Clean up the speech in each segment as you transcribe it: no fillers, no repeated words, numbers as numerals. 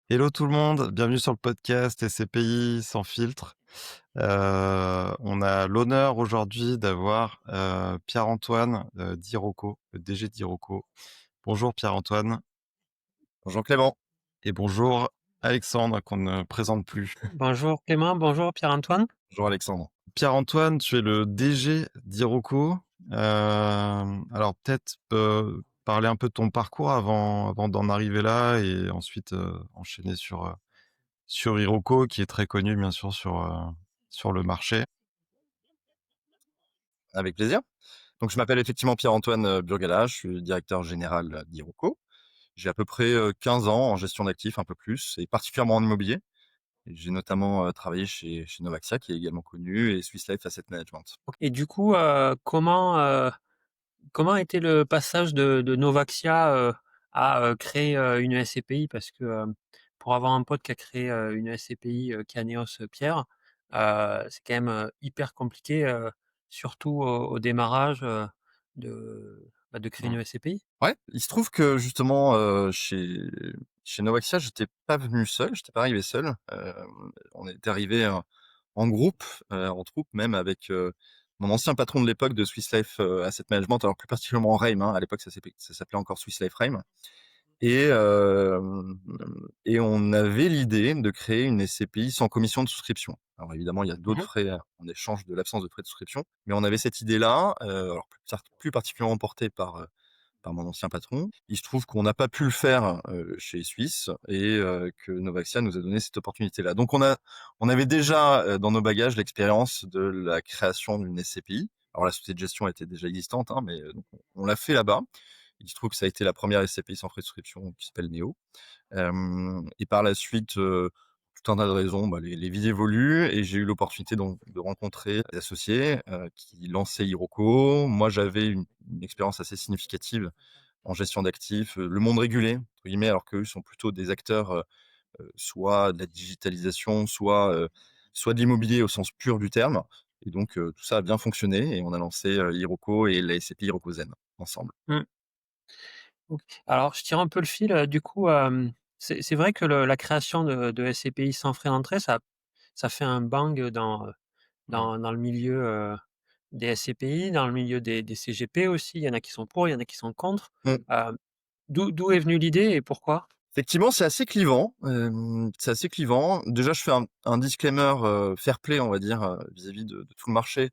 Hello tout le monde, bienvenue sur le podcast SCPI sans filtre. On a l'honneur aujourd'hui d'avoir Pierre-Antoine d'Iroko, le DG d'Iroko. Bonjour Pierre-Antoine Bonjour Clément. et bonjour Alexandre qu'on ne présente plus. Bonjour Clément, bonjour Pierre-Antoine. Bonjour Alexandre. Pierre-Antoine, tu es le DG d'Iroko. Alors peut-être parler un peu de ton parcours avant d'en arriver là et ensuite enchaîner sur Iroko, qui est très connu bien sûr sur le marché. Avec plaisir. Donc je m'appelle effectivement Pierre-Antoine Burgala, je suis directeur général d'Iroko. J'ai à peu près 15 ans en gestion d'actifs, un peu plus, et particulièrement en immobilier. Et j'ai notamment travaillé chez Novaxia, qui est également connu, et Swiss Life Asset Management. Et du coup, comment a été le passage de Novaxia à créer une SCPI? Parce que pour avoir un pote qui a créé une SCPI, Kianeos Pierre, c'est quand même hyper compliqué, surtout au démarrage de créer Mm. une SCPI. Ouais, il se trouve que justement chez Novaxia, j'étais pas venu seul, j'étais pas arrivé seul. On était arrivé en groupe, en troupe même avec mon ancien patron de l'époque de Swiss Life Asset Management, alors plus particulièrement Reim, hein, à l'époque ça s'appelait encore Swiss Life Reim. Et, et on avait l'idée de créer une SCPI sans commission de souscription. Alors évidemment, il y a d'autres Mhm. frais en échange de l'absence de frais de souscription, mais on avait cette idée-là, alors plus particulièrement portée par mon ancien patron. Il se trouve qu'on n'a pas pu le faire chez Suisse et que Novaxia nous a donné cette opportunité-là. Donc on avait déjà dans nos bagages l'expérience de la création d'une SCPI. Alors la société de gestion était déjà existante, hein, mais donc on l'a fait là-bas. Il se trouve que ça a été la première SCPI sans frais de souscription qui s'appelle Neo. Et par la suite, tout un tas de raisons, les vies évoluent et j'ai eu l'opportunité donc de rencontrer des associés qui lançaient Iroko. Moi, j'avais une expérience assez significative en gestion d'actifs, le monde régulé, entre guillemets, alors qu'eux sont plutôt des acteurs, soit de la digitalisation, soit de l'immobilier au sens pur du terme. Et donc, tout ça a bien fonctionné et on a lancé Iroko et la SCPI Iroko Zen ensemble. Mm. OK. Alors je tire un peu le fil, du coup, c'est vrai que la création de SCPI sans frais d'entrée, ça fait un bang Mmh. dans le milieu, des SCPI, dans le milieu des CGP aussi. Il y en a qui sont pour, il y en a qui sont contre. Mmh. D'où est venue l'idée et pourquoi? Effectivement, c'est assez clivant, c'est assez clivant. Déjà, je fais un disclaimer, fair play, on va dire, vis-à-vis de tout le marché.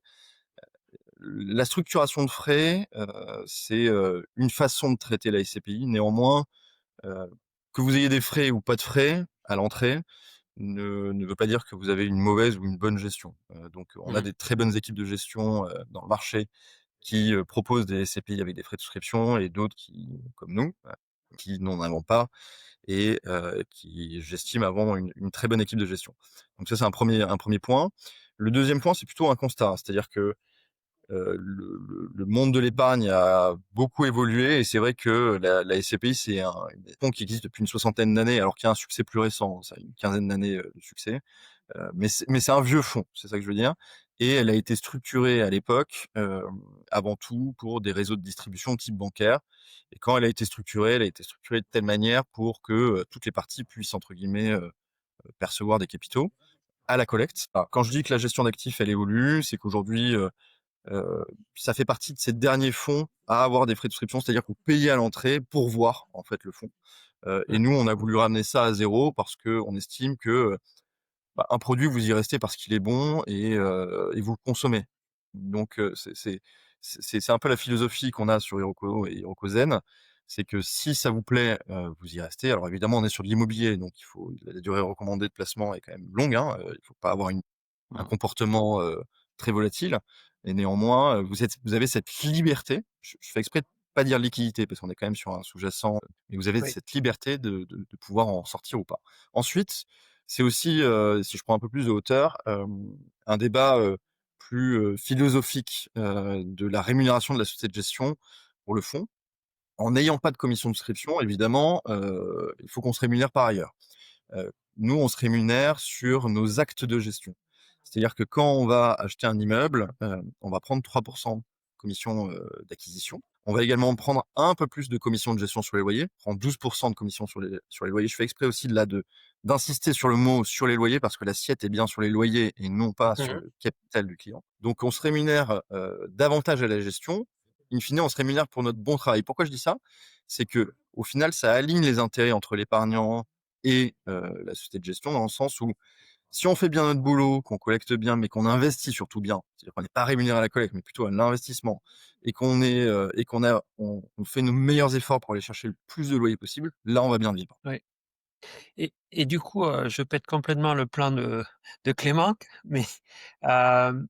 La structuration de frais, c'est, une façon de traiter la SCPI. Néanmoins, heu, que vous ayez des frais ou pas de frais à l'entrée ne veut pas dire que vous avez une mauvaise ou une bonne gestion. Donc on a Mmh. des très bonnes équipes de gestion, dans le marché qui, proposent des SCPI avec des frais de souscription et d'autres qui, comme nous, qui n'en avons pas et qui, j'estime, avoir une très bonne équipe de gestion. Donc ça, c'est un premier point. Le deuxième point, c'est plutôt un constat, c'est-à-dire que le monde de l'épargne a beaucoup évolué et c'est vrai que la SCPI, c'est un fonds qui existe depuis une soixantaine d'années, alors qu'il y a un succès plus récent, ça a une quinzaine d'années de succès. Mais c'est un vieux fonds, c'est ça que je veux dire. Et elle a été structurée à l'époque, avant tout pour des réseaux de distribution type bancaire. Et quand elle a été structurée de telle manière pour que toutes les parties puissent, entre guillemets, percevoir des capitaux à la collecte. Alors, quand je dis que la gestion d'actifs, elle évolue, c'est qu'aujourd'hui, Heu, ça fait partie de ces derniers fonds à avoir des frais de souscription, c'est-à-dire que vous payez à l'entrée pour voir, en fait, le fonds. Et Mmh. nous, on a voulu ramener ça à 0 parce qu'on estime que, un produit, vous y restez parce qu'il est bon et vous le consommez. Donc, c'est un peu la philosophie qu'on a sur Iroko et Iroko Zen. C'est que si ça vous plaît, vous y restez. Alors évidemment, on est sur de l'immobilier, donc la durée recommandée de placement est quand même longue, hein, il faut pas avoir un Mmh. comportement très volatile. Et néanmoins, vous avez cette liberté. Je fais exprès de pas dire liquidité parce qu'on est quand même sur un sous-jacent, mais vous avez Oui. cette liberté de pouvoir en sortir ou pas. Ensuite, c'est aussi, si je prends un peu plus de hauteur, un débat plus philosophique de la rémunération de la société de gestion pour le fonds. En n'ayant pas de commission de souscription, évidemment, il faut qu'on se rémunère par ailleurs. Nous, on se rémunère sur nos actes de gestion. C'est-à-dire que quand on va acheter un immeuble, on va prendre 3 commission, d'acquisition. On va également prendre un peu plus de commission de gestion sur les loyers, on prend 12 de commission sur les loyers. Je fais exprès aussi d'insister sur le mot «sur les loyers» parce que l'assiette est bien sur les loyers et non pas sur Mmh. le capital du client. Donc on se rémunère, davantage à la gestion. In fine, on se rémunère pour notre bon travail. Pourquoi je dis ça? C'est qu'au final, ça aligne les intérêts entre l'épargnant et la société de gestion dans le sens où si on fait bien notre boulot, qu'on collecte bien, mais qu'on investit surtout bien, c'est-à-dire qu'on n'est pas rémunéré à la collecte, mais plutôt à l'investissement, et qu'on fait nos meilleurs efforts pour aller chercher le plus de loyers possible, là, on va bien vivre. Ouais. Et du coup, je pète complètement le plan de Clément, mais, hem,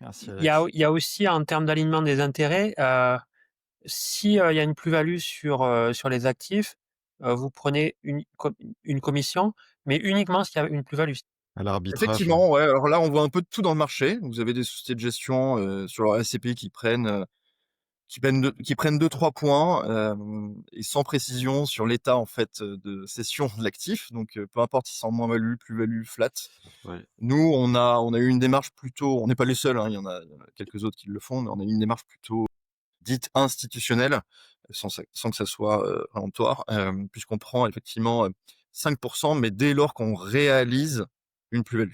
Merci il y a Alex. il y a aussi en termes d'alignement des intérêts, si, il y a une plus-value sur les actifs, vous prenez une commission, mais uniquement s'il y a une plus-value. À l'arbitrage, ouais. Effectivement, ouais, alors là, on voit un peu de tout dans le marché. Vous avez des sociétés de gestion, sur leur SCPI qui prennent 2-3 points, et sans précision sur l'état, en fait, de cession de l'actif. Donc, peu importe si c'est en moins-value, plus-value, flat. Ouais. Nous, on a eu une démarche plutôt on n'est pas les seuls, hein, il y en a quelques autres qui le font, mais on a eu une démarche plutôt dite institutionnelle, sans que ça soit, péremptoire, puisqu'on prend effectivement, 5 mais dès lors qu'on réalise une plus-value.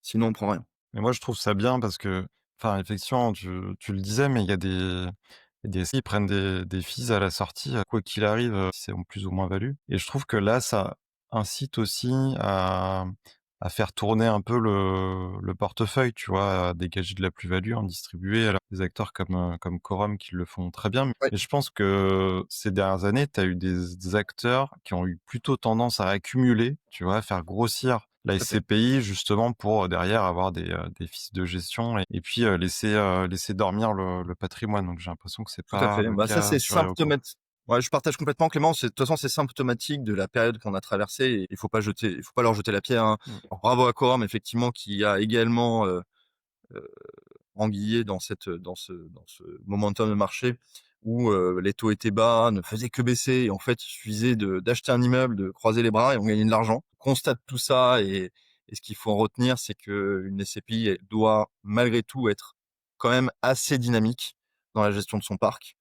Sinon, on prend rien. Mais moi, je trouve ça bien parce que, enfin, effectivement, tu le disais, mais il y a des SI, ils prennent des fees à la sortie, quoi qu'il arrive, si c'est en plus ou moins-value et je trouve que là, ça incite aussi à faire tourner un peu le portefeuille, tu vois? À dégager de la plus-value, en distribuer. Alors des acteurs comme Quorum qui le font très bien, Ouais, mais je pense que ces dernières années, tu as eu des acteurs qui ont eu plutôt tendance à accumuler, tu vois? À faire grossir la tout à fait. SCPI justement pour, derrière avoir des fees de gestion et puis, laisser dormir le patrimoine. Donc j'ai l'impression que c'est Tout à pas fait. le Bah, ça, cas c'est sur Heroku. symptomatique. Ouais, je partage complètement Clément, de toute façon, c'est symptomatique de la période qu'on a traversée et il faut pas leur jeter la pierre, hein. Mmh. Alors bravo à Quorum effectivement qui a également, heu, anguillé dans ce momentum de marché où, les taux étaient bas, ne faisaient que baisser et en fait, il suffisait d'acheter un immeuble, de croiser les bras et on gagnait de l'argent. On constate tout ça et ce qu'il faut en retenir, c'est qu'une SCPI, elle doit malgré tout être quand même assez dynamique dans la gestion de son parc.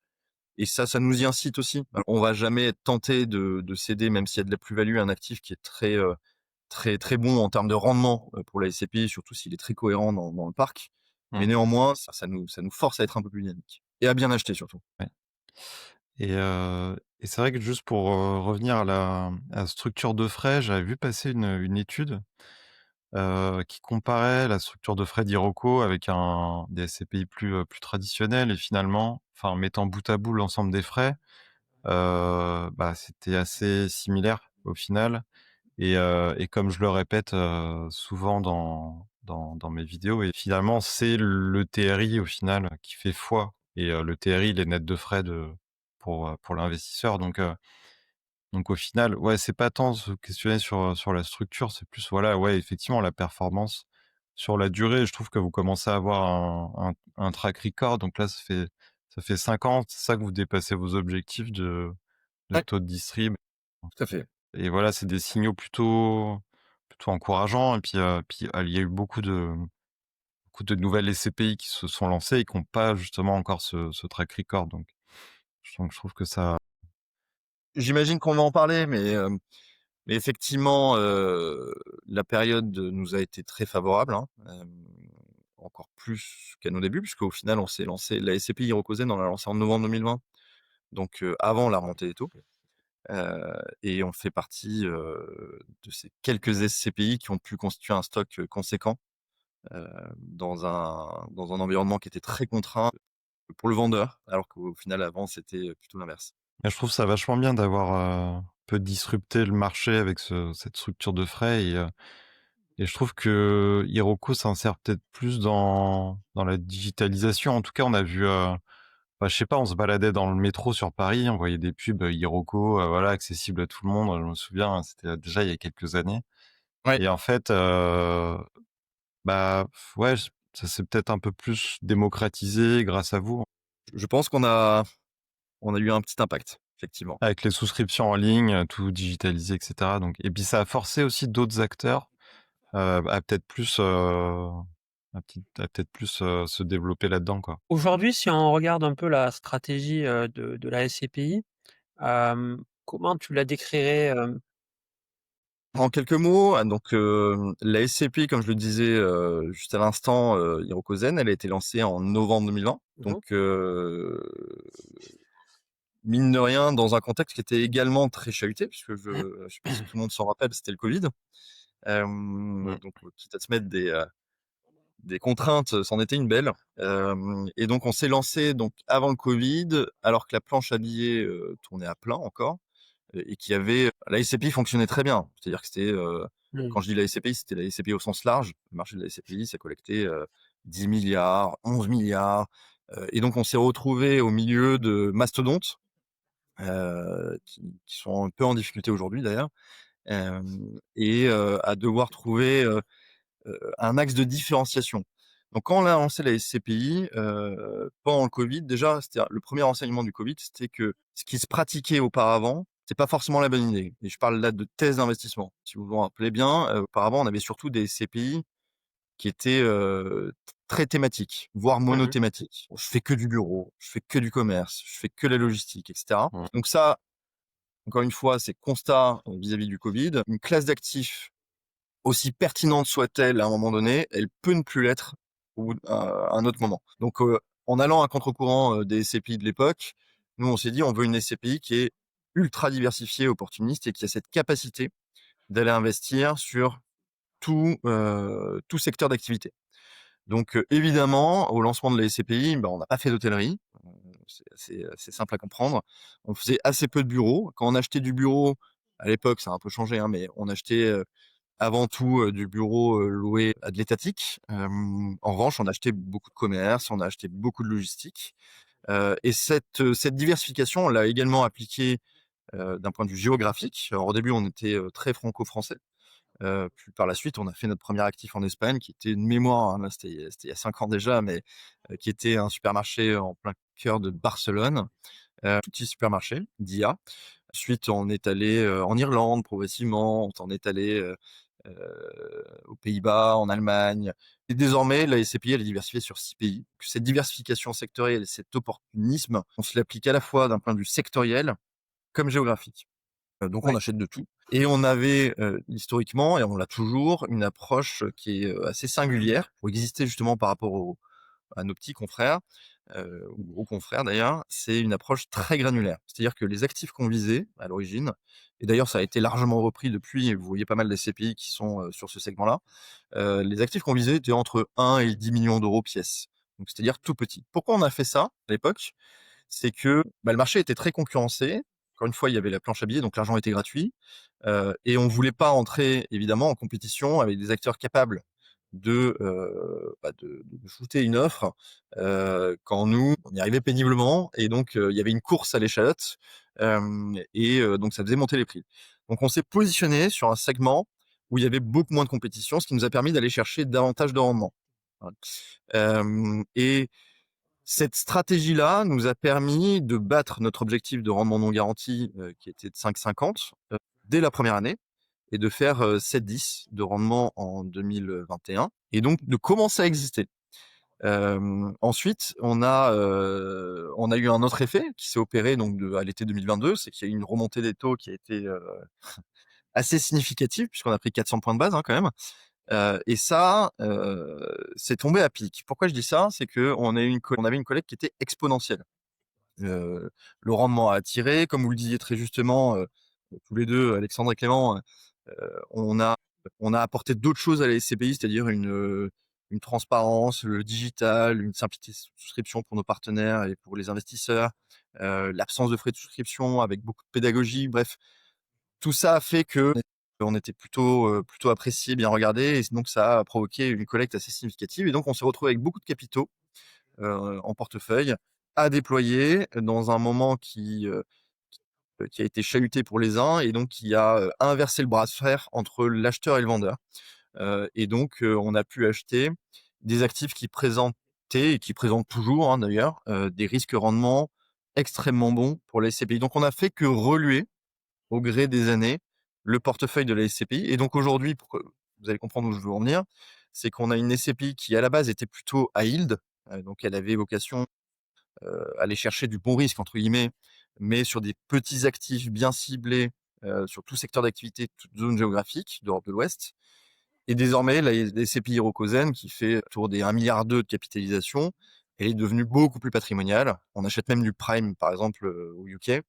Et ça nous y incite aussi. On va jamais être tenté de céder, même s'il y a de la plus-value, à un actif qui est très, très bon en termes de rendement, pour la SCPI, surtout s'il est très cohérent dans le parc. Mais Mmh. néanmoins, ça nous force à être un peu plus dynamique et à bien acheter surtout. Ouais et c'est vrai que juste pour, revenir à la structure de frais, j'avais vu passer une étude, qui comparait la structure de frais d'Iroko avec des SCPI plus traditionnels et finalement, enfin, en mettant bout à bout l'ensemble des frais, bah, c'était assez similaire au final et comme je le répète, souvent dans mes vidéos et finalement, c'est le TRI au final qui fait foi et le TRI, il est net de frais pour l'investisseur donc au final, ouais, c'est pas tant se questionner sur la structure, c'est plus, voilà, ouais, effectivement, la performance sur la durée. Je trouve que vous commencez à avoir un track record donc là, ça fait 5 ans, c'est ça que vous dépassez vos objectifs de Ouais, taux de distrib. tout à fait. Et voilà, c'est des signaux plutôt encourageants et puis, il y a eu beaucoup de nouvelles SCPI qui se sont lancées et qui ont pas justement encore ce track record donc je trouve que ça J'imagine qu'on va en parler, mais effectivement, la période nous a été très favorable, hein, encore plus qu'à nos débuts, puisqu'au final, on s'est lancé la SCPI Hirokozen, on l'a lancée en novembre 2020, donc avant la remontée des taux. Et on fait partie, de ces quelques SCPI qui ont pu constituer un stock, conséquent, dans un environnement qui était très contraint pour le vendeur, alors qu'au final avant c'était, plutôt l'inverse. mais je trouve ça vachement bien d'avoir, un peu disrupté le marché avec cette structure de frais et je trouve que Iroko s'insère peut-être plus dans la digitalisation. En tout cas, on a vu, bah, je sais pas, on se baladait dans le métro sur Paris, on voyait des pubs, Iroko, voilà, accessible à tout le monde. Je me souviens, hein, c'était déjà il y a quelques années Ouais, et en fait, bah, ouais, ça s'est peut-être un peu plus démocratisé grâce à vous, je pense qu'on a eu un petit impact, effectivement. avec les souscriptions en ligne, tout digitalisé et cetera donc et puis ça a forcé aussi d'autres acteurs, à peut-être plus, va peut-être plus, se développer là-dedans, quoi. Aujourd'hui, si on regarde un peu la stratégie, de la SCPI, comment tu la décrirais, En quelques mots, donc la SCPI, comme je le disais, juste à l'instant, Hirokozen, elle a été lancée en novembre 2020. Mmh. Donc mine de rien, dans un contexte qui était également très chahuté, puisque je sais pas si tout le monde s'en rappelle, c'était le Covid. Mmh. Donc quitte à se mettre des contraintes, c'en était une belle. Et donc on s'est lancé donc avant le Covid, alors que la planche à billets, tournait à plein encore, et qu'il y avait la SCPI fonctionnait très bien. C'est-à-dire que c'était, Mmh. quand je dis la SCPI, c'était la SCPI au sens large. Le marché de la SCPI, ça collectait, 10 000 000 11 000 000 et donc on s'est retrouvé au milieu de mastodontes, qui sont un peu en difficulté aujourd'hui d'ailleurs, et à devoir trouver, un axe de différenciation. Donc quand on a lancé la SCPI, pendant le Covid, déjà, c'était le premier enseignement du Covid, c'était que ce qui se pratiquait auparavant, c'est pas forcément la bonne idée. Et je parle là de thèse d'investissement. Si vous vous rappelez bien, auparavant, on avait surtout des SCPI qui étaient, très thématiques, voire Mmh mh. monothématiques. Je fais que du bureau, je fais que du commerce, je fais que la logistique, et cetera. Mmh. Donc ça, encore une fois, c'est constat, vis-à-vis du Covid. Une classe d'actifs aussi pertinente soit-elle à un moment donné, elle peut ne plus l'être à un autre moment. Donc, en allant à contre-courant, des SCPI de l'époque, nous on s'est dit: «On veut une SCPI qui est ultra diversifiée, opportuniste et qui a cette capacité d'aller investir sur tout secteur d'activité». Donc, évidemment, au lancement de la SCPI, on n'a pas fait d'hôtellerie, c'est assez simple à comprendre. On faisait assez peu de bureaux. Quand on achetait du bureau, à l'époque, ça a un peu changé, hein, mais on achetait, avant tout, du bureau, loué à de l'étatique. En revanche, on a acheté beaucoup de commerce, on a acheté beaucoup de logistique, et cette diversification, on l'a également appliquée, d'un point de vue géographique. Alors au début, on était, très franco-français, puis par la suite, on a fait notre premier actif en Espagne qui était une mémoire, hein, là, c'était il y a 5 ans déjà, mais qui était un supermarché en plein cœur de Barcelone, tout petit supermarché d'IA. Ensuite, on est allé, en Irlande progressivement, on est allé, aux Pays-Bas, en Allemagne. Et désormais, la SCPI, elle est diversifiée sur 6 pays. Cette diversification sectorielle et cet opportunisme, on se l'applique à la fois d'un point de vue sectoriel comme géographique. Donc on Ouais. achète de tout. Et on avait, historiquement, et on l'a toujours, une approche qui est, assez singulière pour exister justement par rapport à nos petits confrères, ou aux confrères d'ailleurs, c'est une approche très granulaire. C'est-à-dire que les actifs qu'on visait à l'origine, et d'ailleurs ça a été largement repris depuis, et vous voyez pas mal de SCPI qui sont, sur ce segment-là, les actifs qu'on visait étaient entre 1 et 10 millions d'euros pièce. Donc c'est-à-dire tout petit. Pourquoi on a fait ça à l'époque? C'est que, le marché était très concurrencé. Encore une fois, il y avait la planche à billets, donc l'argent était gratuit, et on voulait pas entrer évidemment en compétition avec des acteurs capables de shooter une offre, quand nous, on y arrivait péniblement, et donc il y avait une course à l'échalote, donc ça faisait monter les prix. Donc on s'est positionné sur un segment où il y avait beaucoup moins de compétition, ce qui nous a permis d'aller chercher davantage de rendement. Voilà. Et cette stratégie-là nous a permis de battre notre objectif de rendement non garanti, qui était de 5,50, dès la première année, et de faire, 7,10 de rendement en 2021, et donc de commencer à exister. Ensuite, on a eu un autre effet qui s'est opéré donc à l'été 2022, c'est qu'il y a eu une remontée des taux qui a été, assez significative, puisqu'on a pris 400 points de base, hein, quand même. Et ça, c'est tombé à pic. Pourquoi je dis ça? C'est qu'on on avait une collecte qui était exponentielle. Le rendement a attiré, comme vous le disiez très justement, tous les 2, Alexandre et Clément, on a apporté d'autres choses à la SCPI, c'est-à-dire une transparence, le digital, une simplicité de souscription pour nos partenaires et pour les investisseurs, l'absence de frais de souscription avec beaucoup de pédagogie. Bref, tout ça a fait qu'on était plutôt apprécié, bien regardé, et donc ça a provoqué une collecte assez significative, et donc on s'est retrouvé avec beaucoup de capitaux, en portefeuille à déployer dans un moment qui a été chahuté pour les uns, et donc qui a, inversé le bras de fer entre l'acheteur et le vendeur. Et donc, on a pu acheter des actifs qui présentaient, et qui présentent toujours, hein, d'ailleurs, des risques rendements extrêmement bons pour la SCPI. Donc on a fait que reluer au gré des années le portefeuille de la SCPI, et donc aujourd'hui, vous allez comprendre où je veux en venir, c'est qu'on a une SCPI qui, à la base, était plutôt high yield, donc elle avait vocation, à aller chercher du «bon risque» entre guillemets, mais sur des petits actifs bien ciblés, sur tout secteur d'activité, toute zone géographique d'Europe de l'Ouest. Et désormais, la SCPI Hirokozen, qui fait autour des 1,2 milliard de capitalisation, elle est devenue beaucoup plus patrimoniale. On achète même du prime, par exemple, au UK,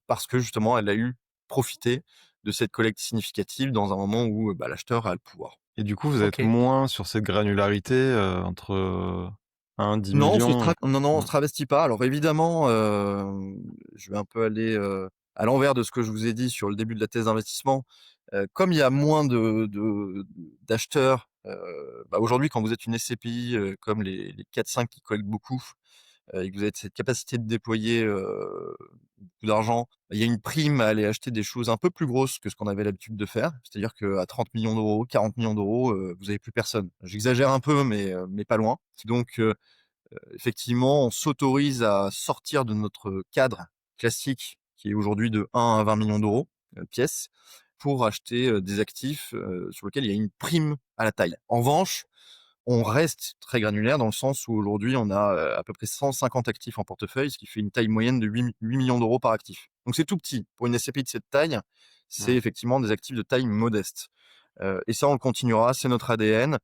parce que justement, elle a eu profité de cette collecte significative dans un moment où, bah, l'acheteur a le pouvoir. Et du coup, vous êtes OK. moins sur cette granularité, entre 1-10 Non, millions et on mmh, se travestit pas. Alors évidemment, je vais un peu aller, à l'envers de ce que je vous ai dit sur le début de la thèse d'investissement. Comme il y a moins d'acheteurs, bah, aujourd'hui, quand vous êtes une SCPI, comme les 4-5 qui collectent beaucoup, et que vous avez cette capacité de déployer, beaucoup d'argent, il y a une prime à aller acheter des choses un peu plus grosses que ce qu'on avait l'habitude de faire. C'est-à-dire qu'à 30 millions d'euros, 40 millions d'euros, vous avez plus personne. J'exagère un peu, mais pas loin. Donc, effectivement, on s'autorise à sortir de notre cadre classique qui est aujourd'hui de 1 à 20 millions d'euros pièce pour acheter des actifs sur lesquels il y a une prime à la taille. En revanche, on reste très granulaire dans le sens où aujourd'hui on a à peu près 150 actifs en portefeuille, ce qui fait une taille moyenne de 8 millions d'euros par actif. Donc c'est tout petit. Pour une SCPI de cette taille, c'est mmh. effectivement des actifs de taille modeste. Et ça, on le continuera, c'est notre ADN.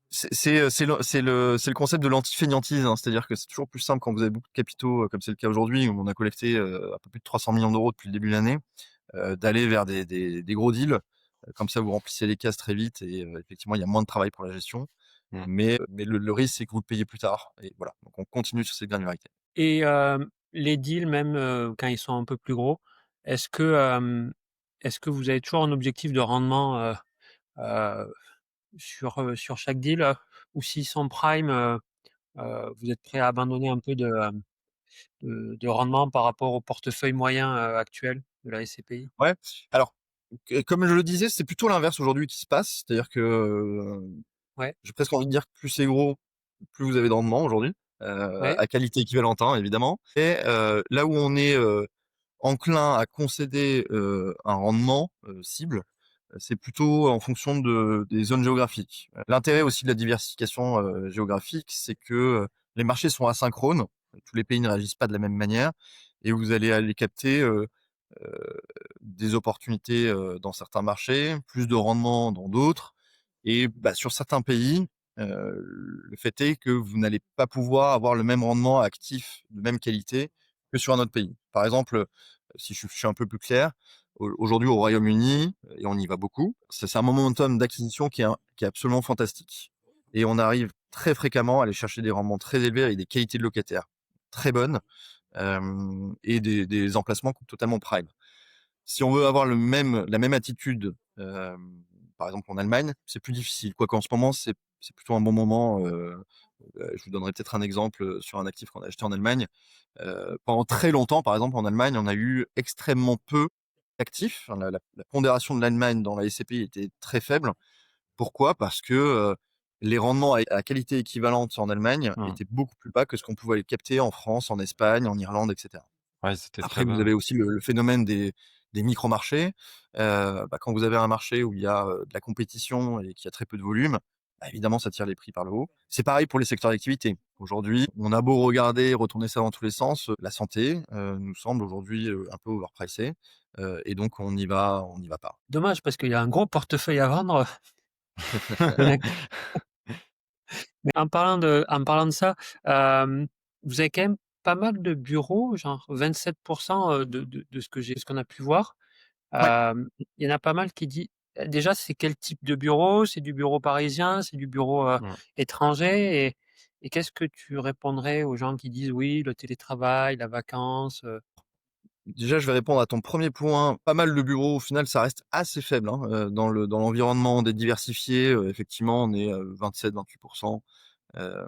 C'est le concept de l'antifeignantise, hein. C'est-à-dire que c'est toujours plus simple quand vous avez beaucoup de capitaux, comme c'est le cas aujourd'hui, où on a collecté un peu plus de 300 millions d'euros depuis le début de l'année, d'aller vers des gros deals. Comme ça, vous remplissez les cases très vite et effectivement, il y a moins de travail pour la gestion. Mmh. Mais le risque, c'est que vous le payez plus tard. Et voilà, donc on continue sur cette granularité. Et les deals même, quand ils sont un peu plus gros, est-ce que, est-ce que vous avez toujours un objectif de rendement, heu, sur chaque deal, ou s'ils sont prime, vous êtes prêt à abandonner un peu de rendement par rapport au portefeuille moyen, actuel de la SCPI? Ouais, alors, comme je le disais, c'est plutôt l'inverse aujourd'hui qui se passe. C'est-à-dire que, Ouais, j'ai presque envie de dire que plus c'est gros, plus vous avez de rendement aujourd'hui, ouais. à qualité équivalente, hein, évidemment. Et là où on est, enclin à concéder, un rendement, cible, c'est plutôt en fonction des zones géographiques. L'intérêt aussi de la diversification, géographique, c'est que, les marchés sont asynchrones. Tous les pays ne réagissent pas de la même manière et vous allez aller capter, heu, des opportunités, dans certains marchés, plus de rendement dans d'autres et bah, sur certains pays, le fait est que vous n'allez pas pouvoir avoir le même rendement actif de même qualité que sur un autre pays. Par exemple, si je suis un peu plus clair, aujourd'hui au Royaume-Uni, et on y va beaucoup, c'est un momentum d'acquisition qui est absolument fantastique et on arrive très fréquemment à aller chercher des rendements très élevés avec des qualités de locataires très bonnes, et des emplacements totalement prime. Si on veut avoir la même attitude, par exemple en Allemagne, c'est plus difficile. Quoique en ce moment, c'est plutôt un bon moment. Je vous donnerai peut-être un exemple sur un actif qu'on a acheté en Allemagne. Pendant très longtemps, par exemple, en Allemagne, on a eu extrêmement peu d'actifs. Enfin, la pondération de l'Allemagne dans la SCPI était très faible. Pourquoi? Parce que les rendements à qualité équivalente en Allemagne Mmh. étaient beaucoup plus bas que ce qu'on pouvait aller capter en France, en Espagne, en Irlande, etc. Ouais, c'était Après, très vous bas. avez aussi le phénomène des micro-marchés. Bah, quand vous avez un marché où il y a, de la compétition et qu'il y a très peu de volume, bah, évidemment, ça tire les prix par le haut. C'est pareil pour les secteurs d'activité. Aujourd'hui, on a beau regarder, retourner ça dans tous les sens, la santé, nous semble aujourd'hui, un peu overpricée, et donc on n'y va pas. Dommage parce qu'il y a un gros portefeuille à vendre, d'un ac mais en parlant de ça, vous avez quand même pas mal de bureaux, genre 27 de ce qu'on a pu voir. Ouais. Il y en a pas mal qui dit déjà, c'est quel type de bureau? C'est du bureau parisien? C'est du bureau, Mmh. étranger? Et qu'est-ce que tu répondrais aux gens qui disent: «Oui, le télétravail, la vacance», Déjà, je vais répondre à ton premier point. Pas mal de bureaux, au final, ça reste assez faible, hein, dans l'environnement des diversifiés, effectivement, on est, 27-28 hem,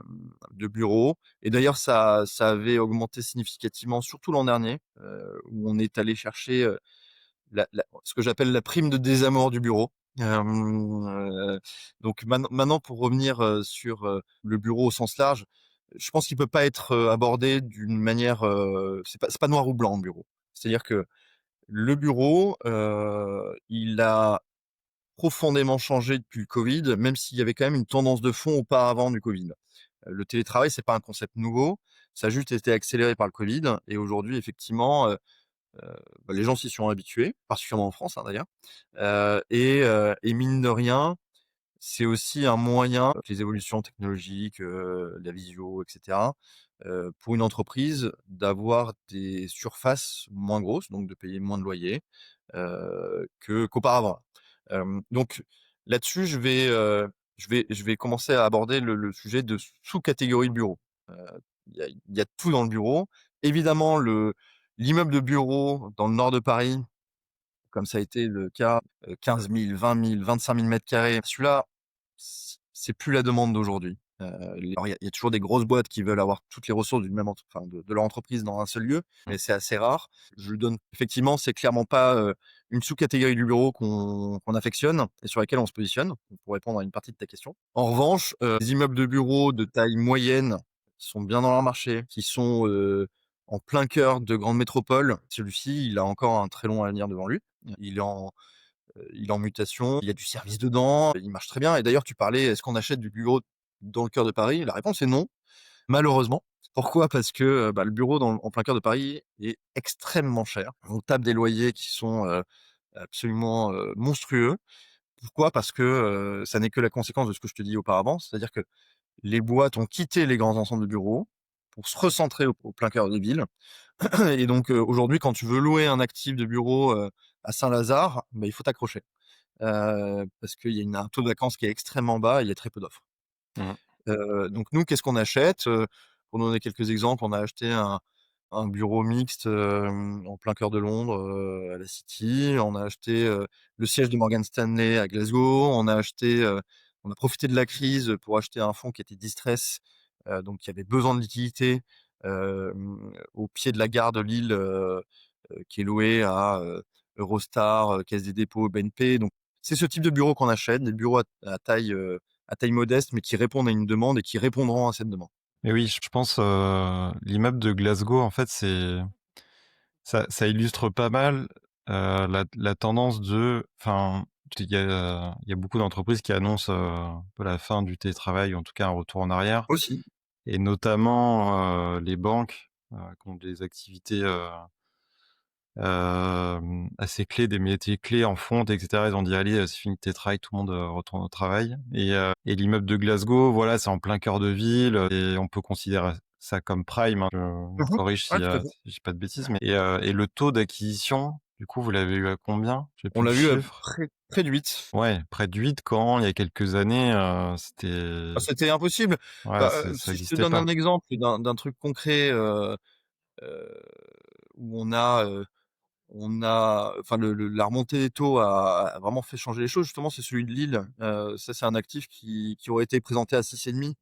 de bureaux et d'ailleurs ça avait augmenté significativement, surtout l'an dernier, où on est allé chercher, la ce que j'appelle la prime de désamour du bureau. Donc maintenant pour revenir, sur, le bureau au sens large, je pense qu'il peut pas être, abordé d'une manière, c'est pas noir ou blanc, le bureau. C'est-à-dire que le bureau, il a profondément changé depuis le Covid, même s'il y avait quand même une tendance de fond auparavant du Covid. Le télétravail, c'est pas un concept nouveau, ça a juste été accéléré par le Covid et aujourd'hui effectivement, les gens s'y sont habitués, particulièrement en France, hein, d'ailleurs, et mine de rien, c'est aussi un moyen, avec les évolutions technologiques, la visio et cetera, pour une entreprise d'avoir des surfaces moins grosses, donc de payer moins de loyer, qu'auparavant. Donc là-dessus, je vais commencer à aborder le sujet de sous-catégories de bureaux. Heu, il y a tout dans le bureau. Évidemment, l'immeuble de bureau dans le nord de Paris, comme ça a été le cas, 15 000, 20 000, 25 000 m². Celui-là, c'est plus la demande d'aujourd'hui. Alors il y a toujours des grosses boîtes qui veulent avoir toutes les ressources d'une même de leur entreprise dans un seul lieu, mais c'est assez rare. Je le donne effectivement, c'est clairement pas, une sous-catégorie du bureau qu'on affectionne et sur laquelle on se positionne, pour répondre à une partie de ta question. En revanche, les immeubles de bureaux de taille moyenne qui sont bien dans leur marché, qui sont, en plein cœur de grandes métropoles, celui-ci, il a encore un très long avenir devant lui. Il est en mutation, il y a du service dedans, il marche très bien et d'ailleurs tu parlais, est-ce qu'on achète du bureau dans le cœur de Paris? La réponse est non, malheureusement. Pourquoi? Parce que, le bureau en plein cœur de Paris est extrêmement cher. On tape des loyers qui sont, absolument, monstrueux. Pourquoi? Parce que, ça n'est que la conséquence de ce que je te dis auparavant, c'est-à-dire que les boîtes ont quitté les grands ensembles de bureaux pour se recentrer au plein cœur des villes et donc, aujourd'hui quand tu veux louer un actif de bureau, à Saint-Lazare, bah, il faut t'accrocher. Parce qu'il y a un taux de vacances qui est extrêmement bas et il y a très peu d'offres. Mmh. Donc nous, qu'est-ce qu'on achète? Pour donner quelques exemples, on a acheté un bureau mixte, en plein cœur de Londres, à la City. On a acheté, le siège de Morgan Stanley à Glasgow. On a profité de la crise pour acheter un fonds qui était distress, donc qui avait besoin de liquidité, au pied de la gare de Lille, qui est loué à, Eurostar, Caisse des Dépôts, BNP. Donc c'est ce type de bureau qu'on achète, des bureaux à taille modeste, mais qui répondent à une demande et qui répondront à cette demande. Et oui, je pense, l'immeuble de Glasgow, en fait, ça illustre pas mal, la tendance enfin, il y a beaucoup d'entreprises qui annoncent, un peu la fin du télétravail, ou en tout cas un retour en arrière, Aussi. et notamment, les banques, qui ont des activités, assez clés, des métiers clés en front et cetera. Ils ont dit: «Allez, c'est fini le télétravail, tout le monde, retourne au travail», et l'immeuble de Glasgow, voilà, c'est en plein cœur de ville, et on peut considérer ça comme prime, hein. Je me Mmh. corrige Ouais, tout à fait. si je dis pas de bêtises, mais et le taux d'acquisition, du coup, vous l'avez eu à combien? J'ai On plus le l'a vu à chiffre. près de 8. Ouais, près de 8, quand il y a quelques années, c'était, Ah, c'était impossible. ouais, Bah, ça si je te existait donne pas. un exemple d'un truc concret, heu, où enfin la remontée des taux a vraiment fait changer les choses, justement, c'est celui de Lille. Ça, c'est un actif qui aurait été présenté à 6,5,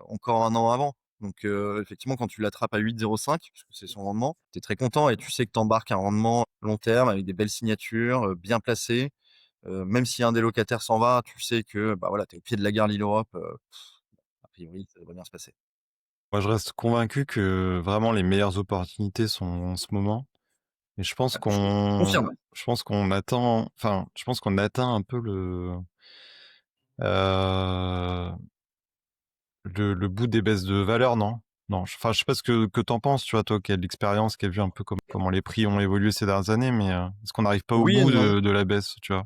encore un an avant. Donc, effectivement, quand tu l'attrapes à 8,05, puisque c'est son rendement, tu es très content et tu sais que tu embarques un rendement long terme avec des belles signatures, bien placées. Même si un des locataires s'en va, tu sais que, bah, voilà, tu es au pied de la gare Lille-Europe, a priori, ça devrait bien se passer. Moi, je reste convaincu que vraiment les meilleures opportunités sont en ce moment. Et Je confirme. je pense qu'on atteint un peu heu, le bout des baisses de valeur, non? Non, enfin, je sais pas ce que tu en penses, tu vois? Toi qui as de l'expérience, qui as vu un peu comment les prix ont évolué ces dernières années, mais est-ce qu'on n'arrive pas au Oui et bout non. de la baisse, tu vois?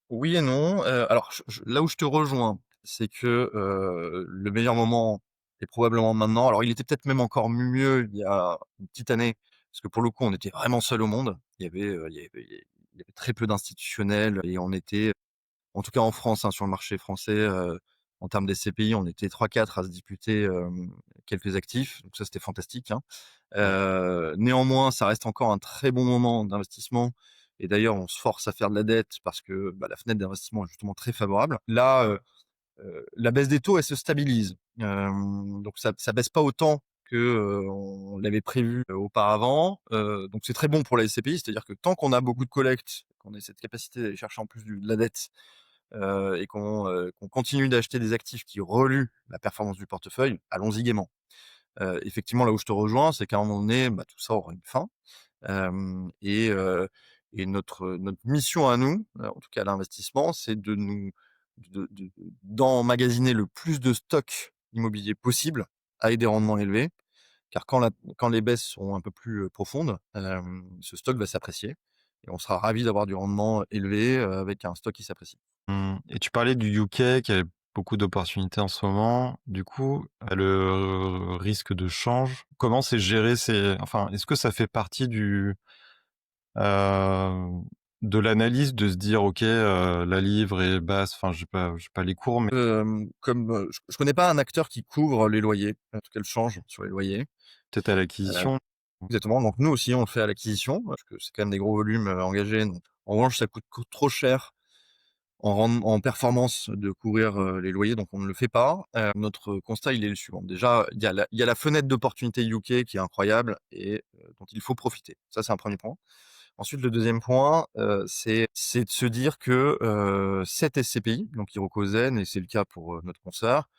Oui et non. Alors là où je te rejoins, c'est que, le meilleur moment est probablement maintenant. Alors il était peut-être même encore mieux il y a une petite année, parce que pour le coup, on était vraiment seul au monde. Il y avait très peu d'institutionnels et on était, en tout cas en France, hein, sur le marché français, en termes des SCPI, on était 3-4 à se disputer, quelques actifs, donc ça c'était fantastique, hein. Ouais. Néanmoins, ça reste encore un très bon moment d'investissement et d'ailleurs on se force à faire de la dette parce que, bah, la fenêtre d'investissement est justement très favorable. Là, la baisse des taux, elle se stabilise. Donc ça baisse pas autant que, on l'avait prévu, auparavant. Donc c'est très bon pour la SCPI, c'est-à-dire que tant qu'on a beaucoup de collecte, qu'on ait cette capacité d'aller chercher en plus de la dette, et qu'on continue d'acheter des actifs qui reluent la performance du portefeuille, allons-y gaiement. Effectivement, là où je te rejoins, c'est qu'à un moment donné, bah, tout ça aura une fin. Et et notre mission à nous, en tout cas à l'investissement, c'est d'emmagasiner le plus de stock immobilier possible avec des rendements élevés. Car quand les baisses seront un peu plus, profondes, ce stock va s'apprécier et on sera ravis d'avoir du rendement élevé, avec un stock qui s'apprécie. Mmh et tu parlais du UK qui avait beaucoup d'opportunités en ce moment. Du coup, le risque de change, comment c'est géré? Est-ce que ça fait partie heu, de l'analyse de se dire: «OK, la livre est basse», enfin, j'ai pas les cours, mais Comme, je connais pas un acteur qui couvre les loyers, en tout cas le change sur les loyers. peut-être à Heu, l'acquisition? Exactement, donc nous aussi on le fait à l'acquisition, parce que c'est quand même des gros volumes, engagés, donc en revanche ça coûte trop cher en performance de couvrir, les loyers, donc on ne le fait pas. Notre constat, il est le suivant: déjà, il y a la fenêtre d'opportunité UK qui est incroyable et dont il faut profiter. Ça, c'est un premier point. Ensuite, le deuxième point, c'est de se dire que, cette SCPI, donc Hirokozen, et c'est le cas pour, notre consoeur,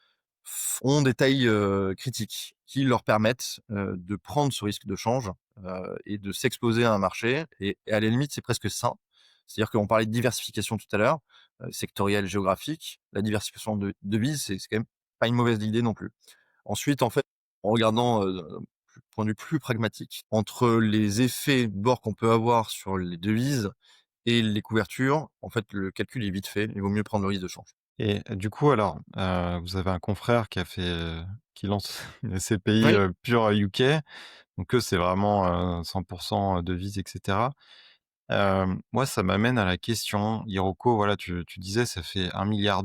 ont des tailles, critiques qui leur permettent, de prendre ce risque de change, et de s'exposer à un marché, et à la limite, c'est presque sain. C'est-à-dire qu'on parlait de diversification tout à l'heure, sectorielle, géographique. La diversification de devises, c'est quand même pas une mauvaise idée non plus. Ensuite, en fait, en regardant, d'un point de vue plus pragmatique, entre les effets de bord qu'on peut avoir sur les devises et les couvertures, en fait, le calcul est vite fait. Il vaut mieux prendre le risque de change. Et du coup, alors, vous avez un confrère qui lance une SCPI, Oui. pure UK, donc eux, c'est vraiment, 100 devises et cetera. Moi, ça m'amène à la question, Iroko, voilà, tu disais ça fait 1,2 milliard.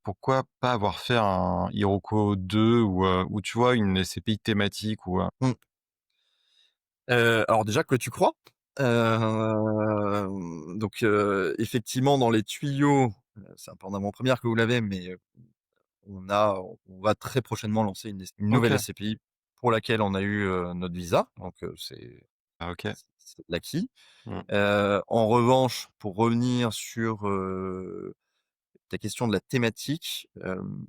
Pourquoi pas avoir fait un Iroko 2 ou tu vois, une SCPI thématique ou, Mmh. Alors déjà que tu crois. Donc effectivement dans les tuyaux, c'est un peu en avant-première que vous l'avez, mais on va très prochainement lancer une nouvelle OK. SCPI pour laquelle on a eu, notre visa, donc Ah OK. c'est de l'acquis. Mmh. En revanche, pour revenir sur, ta question de la thématique,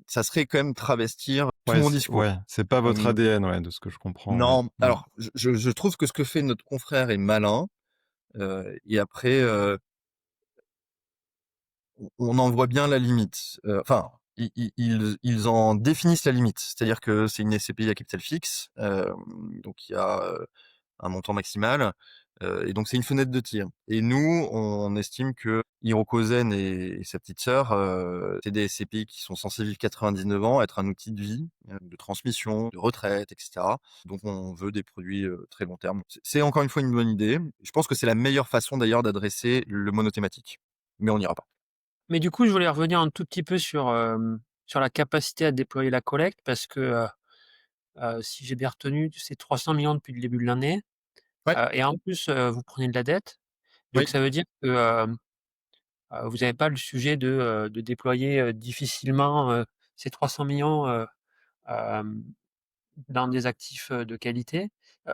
ça serait quand même travestir tout mon discours. C'est pas votre Hem, ADN, ouais, de ce que je comprends, ouais. non, Mmh. alors je trouve que ce que fait notre confrère est malin, et après, on en voit bien la limite. Enfin, ils en définissent la limite. C'est-à-dire que c'est une SCPI à capital fixe, donc il y a, un montant maximal, et donc c'est une fenêtre de tir. Et nous, on estime que Hirokozen et sa petite sœur, c'est des SCPI qui sont censés vivre 99 ans, être un outil de vie, de transmission, de retraite, et cetera. Donc on veut des produits, très long terme. C'est encore une fois une bonne idée. Je pense que c'est la meilleure façon d'ailleurs d'adresser le monothématique, mais on n'ira pas. Mais du coup, je voulais revenir un tout petit peu sur la capacité à déployer la collecte parce que, si j'ai bien retenu, c'est 300 millions depuis le début de l'année, Ouais, et en plus, vous prenez de la dette. Donc oui. ça veut dire que, vous n'avez pas le sujet de déployer, difficilement, ces 300 millions 000 dans des actifs, de qualité. Heu,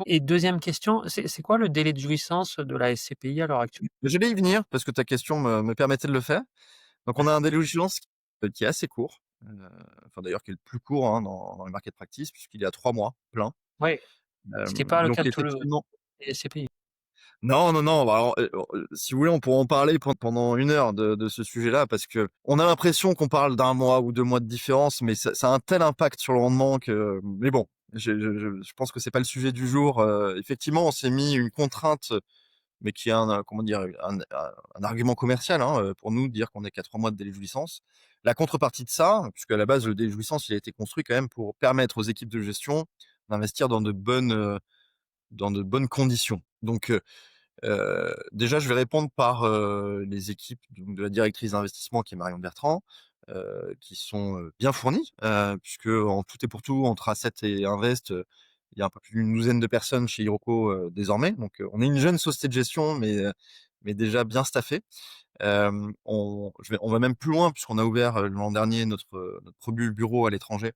et deuxième question, c'est quoi le délai de jouissance de la SCPI à l'heure actuelle? J'allais y venir parce que ta question me permettait de le faire. Donc on a un délai de vigilance qui est assez court, enfin d'ailleurs qui est le plus court, hein, dans les market practice puisqu'il est à 3 mois plein. Oui, ce qui est pas le cas Donc de tous effectivement, les SCPI. non, non, non, bah alors, si vous voulez, on pourrait en parler pendant 1 heure de ce sujet-là, parce qu'on a l'impression qu'on parle d'1 mois ou 2 mois de différence, mais ça a un tel impact sur le rendement que, mais bon, je pense que c'est pas le sujet du jour. Effectivement, on s'est mis une contrainte, mais qui est comment dire? Un argument commercial, hein, pour nous, de dire qu'on est qu'à 3 mois de délai de jouissance. La contrepartie de ça, puisqu'à la base, le délai de jouissance, il a été construit quand même pour permettre aux équipes de gestion d'investir dans de bonnes conditions. Donc, déjà, je vais répondre par, les équipes donc de la directrice d'investissement qui est Marion Bertrand, qui sont, bien fournies, puisque en tout et pour tout, entre Asset et Invest, il y a un peu plus d'une douzaine de personnes chez Iroko, désormais. Donc, on est une jeune société de gestion, mais déjà bien staffée. On va même plus loin puisqu'on a ouvert, l'an dernier notre premier bureau à l'étranger,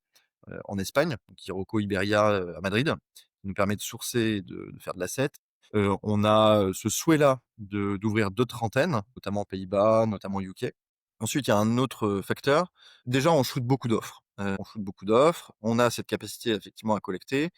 en Espagne, donc Iroko Iberia, à Madrid, qui nous permet de sourcer et de faire de l'asset. On a, ce souhait-là d'ouvrir d'autres antennes, notamment aux Pays-Bas, notamment au UK. Ensuite, il y a un autre, facteur. Déjà, on shoot beaucoup d'offres. On shoot beaucoup d'offres. On a cette capacité effectivement à collecter.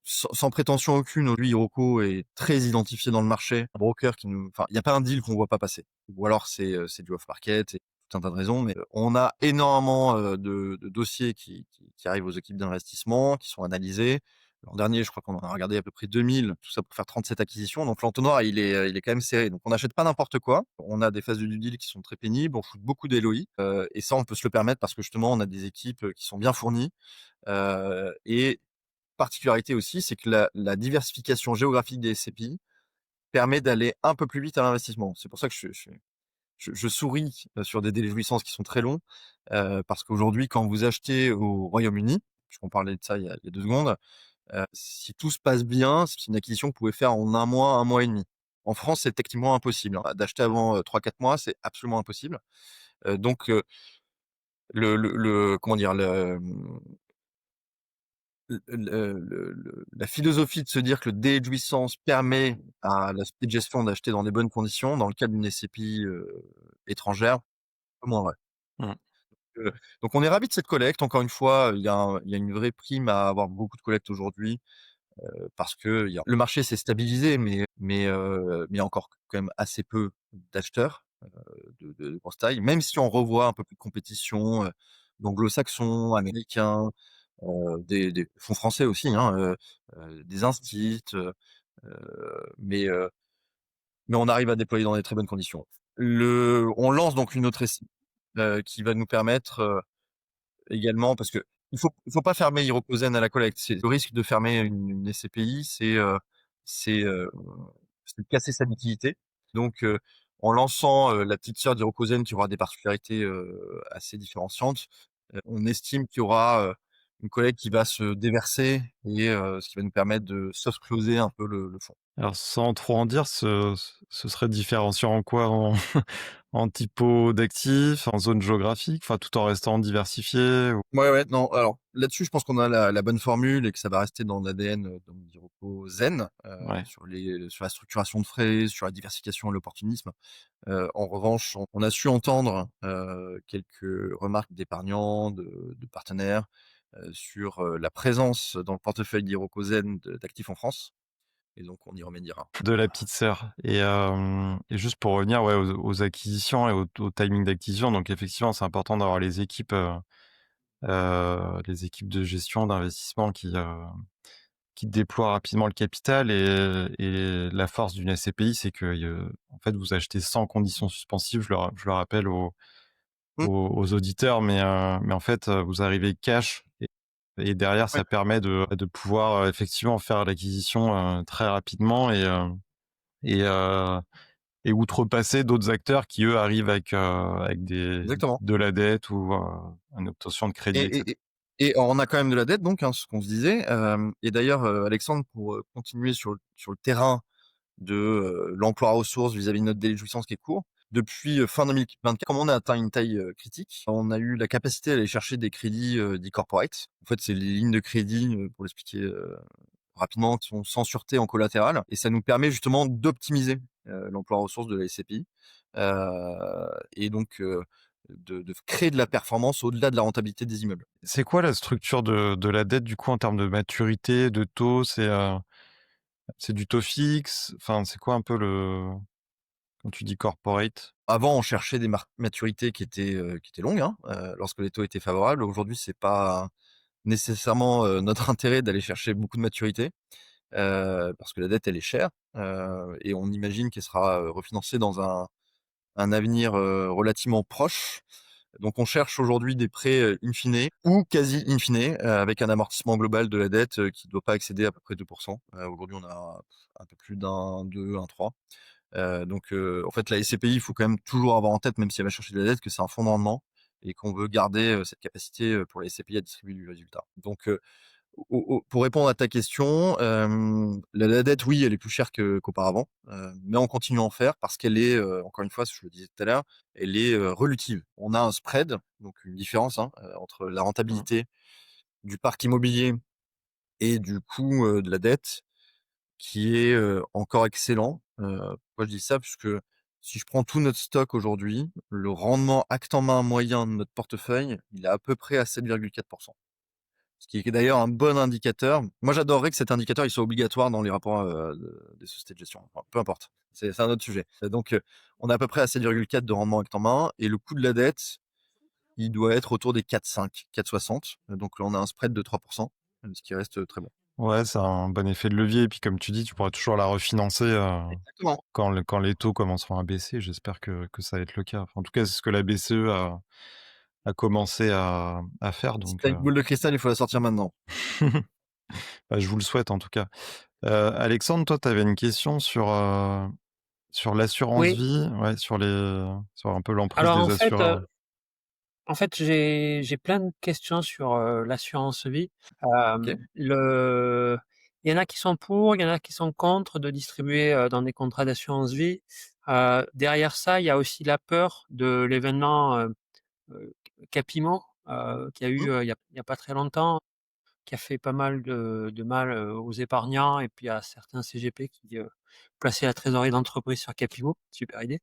sans prétention aucune, aujourd'hui, Iroko est très identifié dans le marché. Un broker qui nous enfin, il y a pas un deal qu'on voit pas passer. Ou alors c'est du off market et tout un tas de raisons, mais, on a énormément, de dossiers qui arrivent aux équipes d'investissement, qui sont analysés. L'an dernier, je crois qu'on en a regardé à peu près 2000, tout ça pour faire 37 acquisitions. Donc l'entonnoir, il est quand même serré. Donc on n'achète pas n'importe quoi. On a des phases de due deal qui sont très pénibles. On shoot beaucoup d'LOI, et ça, on peut se le permettre parce que justement, on a des équipes, qui sont bien fournies, et particularité aussi, c'est que la diversification géographique des SCPI permet d'aller un peu plus vite à l'investissement. C'est pour ça que je souris, sur des délais de jouissance qui sont très longs, parce qu'aujourd'hui, quand vous achetez au Royaume-Uni, puisqu'on parlait de ça il y a 2 secondes, si tout se passe bien, c'est une acquisition que vous pouvez faire en 1 mois et demi. En France, c'est techniquement impossible, hein. D'acheter avant, 3-4 mois, c'est absolument impossible. Donc, le comment dire? La philosophie de se dire que le délai de jouissance permet à la société de gestion d'acheter dans des bonnes conditions, dans le cadre d'une SCPI, étrangère, peu moins vrai. Mmh. Heu, donc on est ravis de cette collecte. Encore une fois, il y a une vraie prime à avoir beaucoup de collectes aujourd'hui, parce que il y a le marché s'est stabilisé, mais il y a encore quand même assez peu d'acheteurs, de grosse taille. Même si on revoit un peu plus de compétition, d'anglo-saxons, américains, des fonds français aussi, hein, des instituts, mais on arrive à déployer dans des très bonnes conditions. On lance donc une autre SCI, qui va nous permettre, également parce que il faut pas fermer Hirokozen à la collecte. C'est le risque de fermer une SCPI, c'est, c'est de casser sa liquidité. Donc, en lançant, la petite sœur d'Hirokozen qui aura des particularités, assez différenciantes, on estime qu'il y aura, une collecte qui va se déverser et ce qui va nous permettre de soft closer un peu le fonds. Alors sans trop en dire, ce serait différenciant en quoi? En en typo d'actifs, en zone géographique, enfin tout en restant diversifié ou? Ouais, ouais, non, alors là-dessus, je pense qu'on a la bonne formule et que ça va rester dans l'ADN, donc d'Iroko Zen, Ouais. sur la structuration de frais, sur la diversification et l'opportunisme. En revanche, on a su entendre, quelques remarques d'épargnants, de partenaires, sur, la présence dans le portefeuille d'Iroko Zen d'actifs en France et donc on y remédiera. De la petite sœur et juste pour revenir, ouais, aux acquisitions et au timing d'acquisition, donc effectivement, c'est important d'avoir les équipes de gestion, d'investissement qui déploient rapidement le capital et la force d'une SCPI, c'est que, en fait, vous achetez sans conditions suspensives. Je le rappelle Mmh, aux auditeurs, mais en fait, vous arrivez cash et derrière, ouais, ça permet de pouvoir, effectivement faire l'acquisition, très rapidement et heu et outrepasser d'autres acteurs qui, eux, arrivent avec exactement. de la dette ou, une obtention de crédit, Et et et cetera. et et on a quand même de la dette donc, hein, ce qu'on se disait, et d'ailleurs, Alexandre, pour, continuer sur le terrain de, l'emploi à ressources vis-à-vis de notre délai de jouissance qui est court. Depuis, fin 2024, comme on a atteint une taille, critique, on a eu la capacité d'aller chercher des crédits, dits corporate. En fait, c'est les lignes de crédit, pour l'expliquer, rapidement, qui sont sans sûreté en collatéral et ça nous permet justement d'optimiser, l'emploi à ressources de la SCPI, et donc, de créer de la performance au-delà de la rentabilité des immeubles. C'est quoi la structure de la dette, du coup, en termes de maturité, de taux? C'est du taux fixe? Enfin, c'est quoi un peu quand tu dis corporate? Avant, on cherchait des maturités qui étaient longues, hein, lorsque les taux étaient favorables. Aujourd'hui, c'est pas nécessairement, notre intérêt d'aller chercher beaucoup de maturité, parce que la dette, elle est chère, et on imagine qu'elle sera, refinancée dans un avenir, relativement proche. Donc on cherche aujourd'hui des prêts, in fine ou quasi in fine, avec un amortissement global de la dette, qui ne doit pas excéder à peu près 2. Aujourd'hui, on a un peu plus d'un 2, un 3. Donc en fait, la SCPI, il faut quand même toujours avoir en tête, même si elle va chercher de la dette, que c'est un fonds de rendement et qu'on veut garder, cette capacité, pour la SCPI à distribuer du résultat. Donc pour répondre à ta question, la dette, oui, elle est plus chère qu'auparavant, mais on continue à en faire parce qu'elle est, encore une fois, je le disais tout à l'heure, elle est, relutive. On a un spread, donc une différence, hein, entre la Mmh. rentabilité du parc immobilier et du coût, de la dette qui est, encore excellent. Pourquoi je dis ça? Puisque si je prends tout notre stock aujourd'hui, le rendement acte en main moyen de notre portefeuille, il est à peu près à 7,4. Ce qui est d'ailleurs un bon indicateur. Moi, j'adorerais que cet indicateur, il soit obligatoire dans les rapports des sociétés de gestion. Enfin, peu importe. C'est un autre sujet. Donc, on est à peu près à 7,4 de rendement avec temps main et le coût de la dette, il doit être autour des 4,5, 4,60. Donc là, on a un spread de 3%, ce qui reste très bon. Ouais, c'est un bon effet de levier et puis comme tu dis, tu pourras toujours la refinancer, Exactement. quand les taux commenceront à baisser. J'espère que ça va être le cas. Enfin, en tout cas, c'est ce que la BCE a commencé à faire Si donc tu as une boule de cristal, il faut la sortir maintenant. bah, je vous le souhaite en tout cas. Alexandre, toi, tu avais une question sur l'assurance Oui, vie, ouais, sur un peu l'emprise alors des assureurs, ouais. en fait, j'ai plein de questions sur, l'assurance vie. OK. Il y en a qui sont pour, il y en a qui sont contre de distribuer, dans des contrats d'assurance vie. Derrière ça, il y a aussi la peur de l'événement, Capimo, qu'il y a Mmh. eu, il y a pas très longtemps, qui a fait pas mal de mal, aux épargnants et puis à certains CGP qui, plaçaient la trésorerie d'entreprise sur Capimo. Super idée.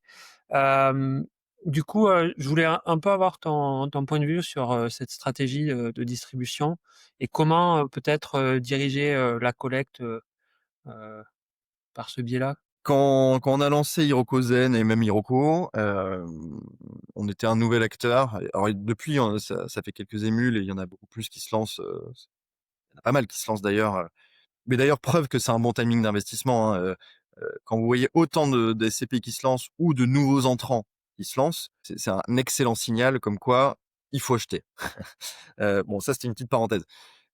Hem, du coup, je voulais un peu avoir ton point de vue sur, cette stratégie, de distribution et comment, peut-être, diriger, la collecte, heu, par ce biais-là? Quand on a lancé Hirokozen et même Hiroko, on était un nouvel acteur. Alors depuis, ça fait quelques émules et il y en a beaucoup plus qui se lancent, il y en a pas mal qui se lancent d'ailleurs, mais d'ailleurs preuve que c'est un bon timing d'investissement, hein, quand vous voyez autant de SCPI qui se lancent ou de nouveaux entrants qui se lancent, c'est un excellent signal comme quoi il faut acheter. Bon ça c'était une petite parenthèse.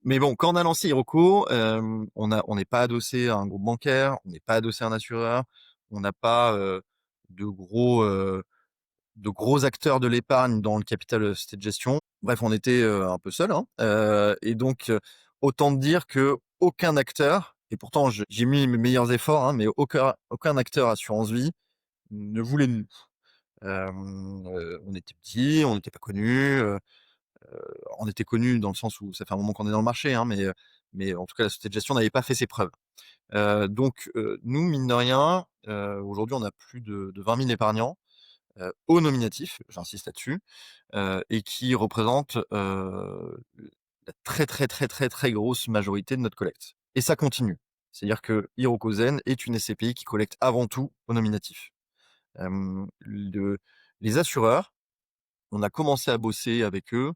Mais bon, quand on a lancé Hiroko, on n'est pas adossé à un groupe bancaire, on n'est pas adossé à un assureur, on n'a pas, de gros, heu, de gros acteurs de l'épargne dans le capital, société de gestion. Bref, on était, un peu seul, hein, et donc, autant dire qu'aucun acteur et pourtant j'ai mis mes meilleurs efforts, hein, mais aucun acteur assurance vie ne voulait de nous. On était petits, on n'était pas connus, on était connus dans le sens où ça fait un moment qu'on est dans le marché, hein, mais en tout cas la société de gestion n'avait pas fait ses preuves. Donc, nous mine de rien, aujourd'hui on a plus de 20 000 épargnants, au nominatif, j'insiste là-dessus, et qui représentent, la très, très, très, très, très grosse majorité de notre collecte. Et ça continue. C'est-à-dire que Hirokozen est une SCPI qui collecte avant tout au nominatif. Le Les assureurs, on a commencé à bosser avec eux,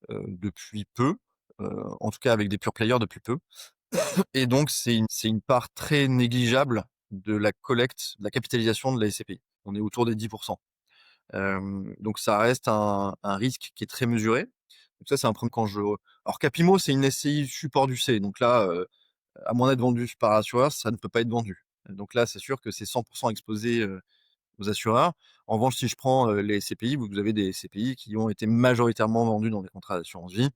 depuis peu, en tout cas avec des pure players depuis peu. Et donc c'est une part très négligeable de la collecte, de la capitalisation de la SCPI. On est autour des 10. Donc ça reste un risque qui est très mesuré. Donc ça, c'est un problème quand je alors Capimo, c'est une SCI support du C, donc là, à moins d'être vendu par assureur, ça ne peut pas être vendu. Donc là, c'est sûr que c'est 100 exposé, aux assureurs. En revanche, si je prends, les SCPI, vous avez des SCPI qui ont été majoritairement vendus dans des contrats d'assurance vie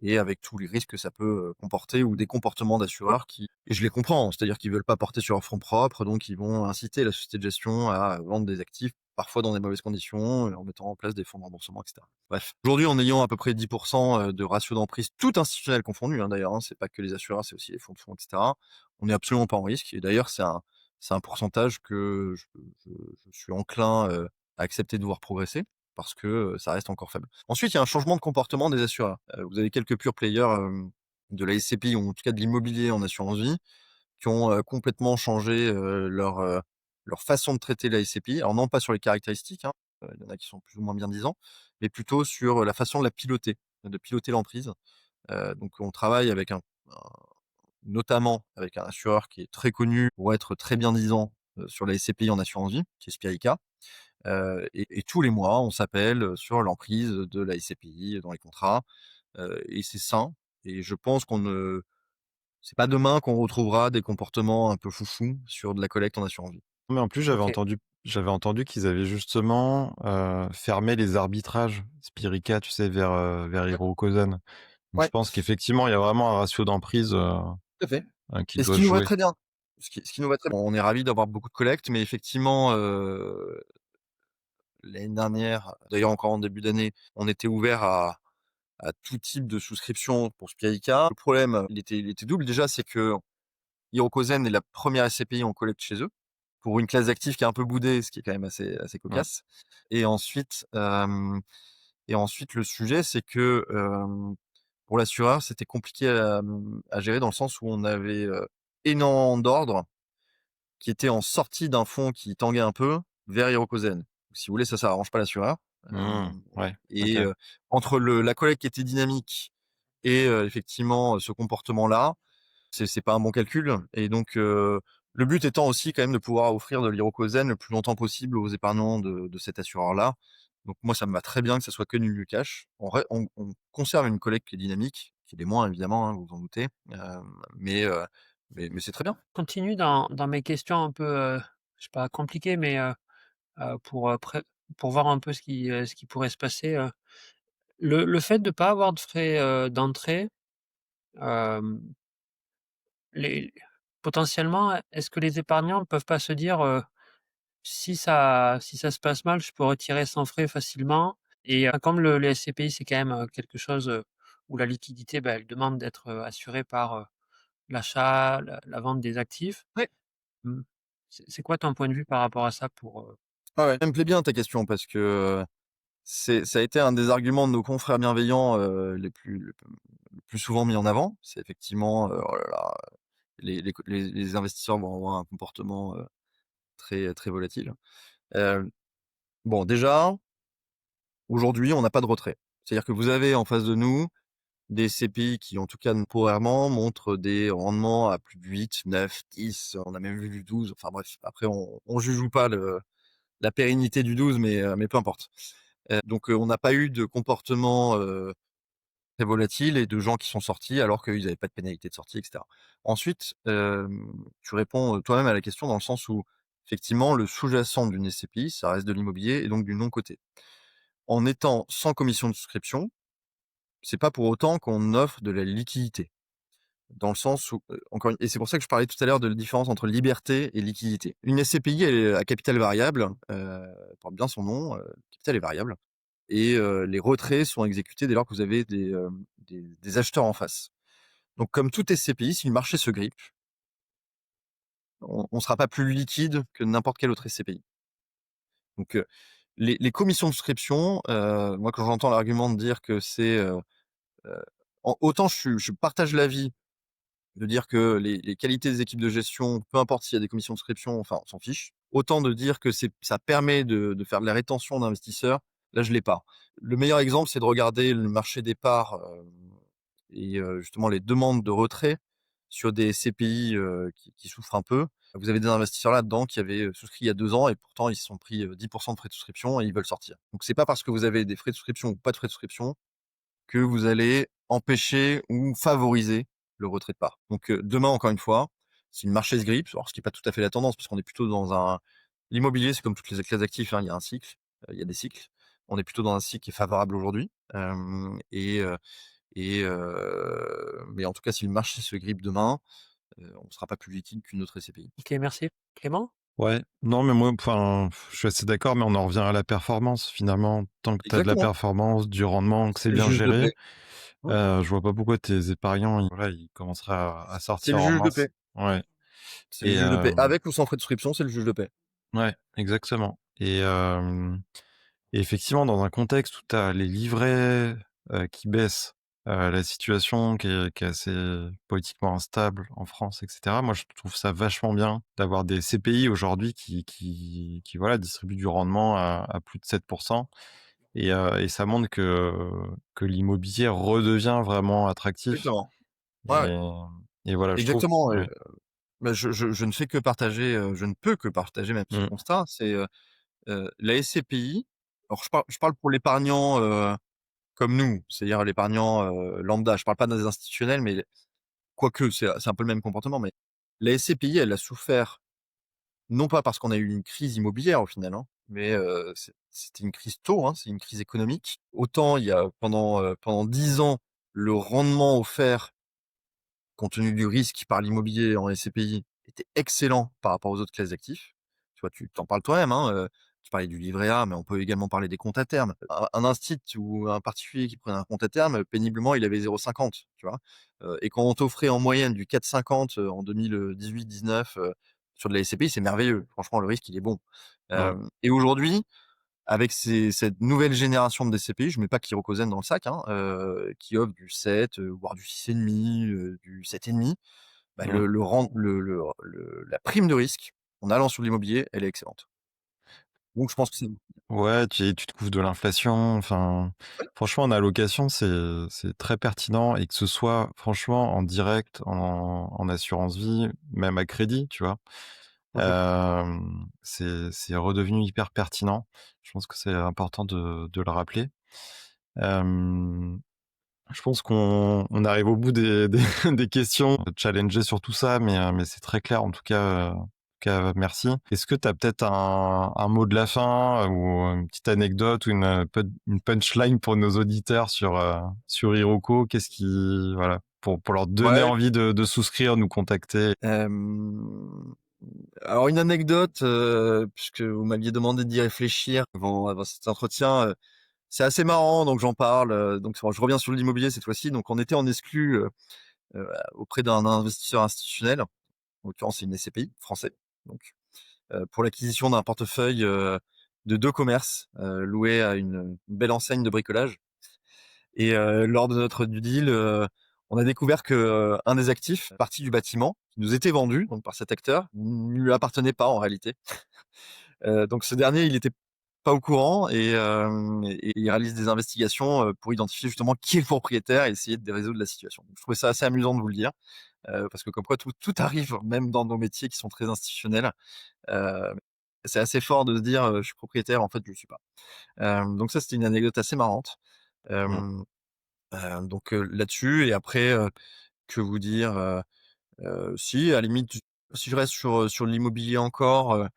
et avec tous les risques que ça peut, comporter ou des comportements d'assureurs qui et je les comprends, c'est-à-dire qu'ils veulent pas porter sur leurs fonds propres, donc ils vont inciter la société de gestion à vendre des actifs, parfois dans des mauvaises conditions, en mettant en place des fonds de remboursement et cetera. Bref, aujourd'hui, en ayant à peu près 10 de ratio d'emprise, tout institutionnel confondu, hein, d'ailleurs, hein, c'est pas que les assureurs, c'est aussi les fonds de fonds et cetera. On n'est absolument pas en risque et d'ailleurs, c'est un pourcentage que je suis enclin, à accepter de voir progresser parce que, ça reste encore faible. Ensuite, il y a un changement de comportement des assureurs. Vous avez quelques pure players, de la SCPI ou en tout cas de l'immobilier en assurance vie qui ont, complètement changé, leur façon de traiter la SCPI. Alors non pas sur les caractéristiques, hein, il y en a qui sont plus ou moins bien disants, mais plutôt sur la façon de piloter l'emprise. Donc on travaille avec notamment avec un assureur qui est très connu pour être très bien disant, sur la SCPI en assurance vie, qui est Spiarica. Et tous les mois, on s'appelle, sur l'emprise de la SCPI dans les contrats, et c'est sain et je pense qu'on ne c'est pas demain qu'on retrouvera des comportements un peu foufous sur de la collecte en assurance vie. Mais en plus, OK. j'avais entendu qu'ils avaient justement, fermé les arbitrages Spirica, tu sais, vers Ouais, Hirokozen. Donc je ouais, pense qu'effectivement, il y a vraiment un ratio d'emprise, tout à fait qui et ce doit qui se nous va jouer. très bien. Ce qui nous va très bien. On est ravis d'avoir beaucoup de collectes, mais effectivement, l'année dernière, d'ailleurs encore en début d'année, on était ouvert à tout type de souscription pour Spirica. Le problème, il était double. Déjà, c'est que Hirokozen est la première SCPI en collecte chez eux, pour une classe d'actifs qui est un peu boudée, ce qui est quand même assez Mmh. cocasse. Et ensuite, le sujet, c'est que, pour l'assureur, c'était compliqué à gérer dans le sens où on avait, énormément d'ordres qui étaient en sortie d'un fonds qui tanguait un peu vers Hirokozen. Si vous voulez, ça arrange pas l'assureur. Mmh. Ouais, Et OK. entre la collecte qui était dynamique et effectivement, ce comportement-là, c'est pas un bon calcul. Et donc le but étant aussi quand même de pouvoir offrir de l'Hirokozen le plus longtemps possible aux épargnants de cet assureur-là. Donc moi, ça me va très bien que ça soit que du cash. On conserve une collecte qui est dynamique, qui l'est moins évidemment, hein, vous vous en doutez, mais heu, mais c'est très bien. Continue dans mes questions un peu, je sais pas compliquées, mais pour, pour voir un peu ce qui pourrait se passer, le fait de pas avoir de frais, d'entrée, hem, les potentiellement, est-ce que les épargnants ne peuvent pas se dire, si ça se passe mal, je peux retirer sans frais facilement et comme les SCPI, c'est quand même, quelque chose, où la liquidité, bah, elle demande d'être, assurée par, l'achat, la vente des actifs. Ouais. Mmh. C'est quoi ton point de vue par rapport à ça pour, Ah ouais, elle me plaît bien ta question parce que, ça a été un des arguments de nos confrères bienveillants, le plus souvent mis en avant. C'est effectivement, oh là là, les investisseurs vont avoir un comportement, très, très volatile. Heu, bon déjà, aujourd'hui, on n'a pas de retrait. C'est-à-dire que vous avez en face de nous des CPI qui, en tout cas temporairement, montrent des rendements à plus de 8, 9, 10, on a même vu du 12. Enfin bref, après on juge ou pas la pérennité du 12, mais peu importe. Donc on n'a pas eu de comportement, très volatile et de gens qui sont sortis alors qu'ils avaient pas de pénalité de sortie et cetera. Ensuite, tu réponds, toi-même à la question dans le sens où, effectivement, le sous-jacent d'une SCPI, ça reste de l'immobilier et donc du non coté. En étant sans commission de souscription, c'est pas pour autant qu'on offre de la liquidité. Dans le sens où, encore une et c'est pour ça que je parlais tout à l'heure de la différence entre liberté et liquidité. Une SCPI, elle est à capital variable, porte bien son nom, le capital est variable et les retraits sont exécutés dès lors que vous avez des acheteurs en face. Donc comme toute SCPI, si le marché se grippe, on ne sera pas plus liquide que n'importe quelle autre SCPI. Donc les commissions de souscription, moi quand j'entends l'argument de dire que c'est, heu, autant je partage l'avis de dire que les qualités des équipes de gestion, peu importe s'il y a des commissions de souscription, enfin, on s'en fiche. Autant de dire que ça permet de faire de la rétention d'investisseurs, là, je l'ai pas. Le meilleur exemple, c'est de regarder le marché des parts, et justement les demandes de retrait sur des CPI, qui souffrent un peu. Vous avez des investisseurs là-dedans qui avaient, souscrit il y a 2 ans et pourtant ils se sont pris, 10 de frais de souscription et ils veulent sortir. Donc c'est pas parce que vous avez des frais de souscription ou pas de frais de souscription que vous allez empêcher ou favoriser le retrait de parts. Donc, demain, encore une fois, si le marché se grippe, alors ce qui est pas tout à fait la tendance, parce qu'on est plutôt dans l'immobilier, c'est comme toutes les classes d'actifs, hein, il y a un cycle, il y a des cycles. On est plutôt dans un cycle qui est favorable aujourd'hui, mais en tout cas, si le marché se grippe demain, on ne sera pas plus liquide qu'une autre SCPI. OK, merci. Clément? Ouais, non, mais moi, enfin, je suis assez d'accord, mais on en revient à la performance finalement. Tant que tu as de la Exactement, performance, du rendement, que c'est c'est le bien juge de géré, paix. Ouais, je vois pas pourquoi tes épargnants, voilà, ils commenceraient à c'est sortir le en juge de masse. paix. Ouais C'est le et juge de paix. Avec ou sans frais de souscription, c'est le juge de paix. ouais, exactement et effectivement, dans un contexte où tu as les livrets, qui baissent, la situation qui est assez politiquement instable en France et cetera. Moi, je trouve ça vachement bien d'avoir des CPI aujourd'hui qui voilà, distribuent du rendement à plus de 7 et ça montre que l'immobilier redevient vraiment attractif Exactement. Ouais, ouais. et et voilà, je trouve Exactement, ouais. bah, je ne fais que partager, je ne peux que partager même ce Mmh. constat. C'est, la SCPI, alors je parle pour l'épargnant, comme nous, c'est-à-dire l'épargnant, lambda. Je parle pas des institutionnels, mais quoique c'est un peu le même comportement, mais la SCPI, elle a souffert, non pas parce qu'on a eu une crise immobilière au final, hein, mais c'était une crise tôt, hein, c'est une crise économique. Autant il y a pendant 10 ans, le rendement offert compte tenu du risque par l'immobilier en SCPI, était excellent par rapport aux autres classes d'actifs. Tu vois, tu t'en parles toi-même, hein, tu parlais du livret A, mais on peut également parler des comptes à terme. Un instit ou un particulier qui prenait un compte à terme, péniblement, il avait 0,50, tu vois? Et quand on t'offrait en moyenne du 4,50, en 2018-19, sur de la SCPI, c'est merveilleux. Franchement, le risque, il est bon. Ouais. Et aujourd'hui, avec cette nouvelle génération de DCPI, je mets pas Kirokozen dans le sac, hein, qui offre du 7, voire du 6,5, du 7,5. Bah, Mmh. le rend la prime de risque en allant sur l'immobilier, elle est excellente. Donc je pense que c'est Ouais, tu te couvres de l'inflation, enfin, ouais, franchement, en allocation, c'est très pertinent et que ce soit franchement en direct, en assurance vie, même à crédit, tu vois? complètement. C'est redevenu hyper pertinent. Je pense que c'est important de le rappeler. Hem Je pense qu'on arrive au bout des des questions, challenger sur tout ça, mais c'est très clair en tout cas, merci. Est-ce que tu as peut-être un mot de la fin, ou une petite anecdote ou une punchline pour nos auditeurs sur Iroko? Qu'est-ce qui voilà, pour leur donner Ouais, envie de souscrire, nous contacter? hem, alors une anecdote, puisque vous m'aviez demandé d'y réfléchir avant cet entretien, c'est assez marrant donc j'en parle, donc je reviens sur l'immobilier cette fois-ci. Donc on était en exclu, auprès d'un investisseur institutionnel, en l'occurrence c'est une SCPI français donc, pour l'acquisition d'un portefeuille, de 2 commerces, loués à une belle enseigne de bricolage. Et lors de notre due deal, on a découvert que, un des actifs, partie du bâtiment, qui nous était vendu donc par cet acteur, ne lui appartenait pas en réalité. Donc ce dernier, il était pas au courant et il réalise des investigations, pour identifier justement qui est le propriétaire et essayer de résoudre la situation. Donc je trouvais ça assez amusant de vous le dire, parce que comme quoi tout arrive, même dans nos métiers qui sont très institutionnels. Heu, c'est assez fort de se dire, «Je suis propriétaire, en fait je le suis pas». Donc ça, c'était une anecdote assez marrante. Mmh, Hem donc là-dessus et après, que vous dire? Si à la limite, si je reste sur l'immobilier encore, heu,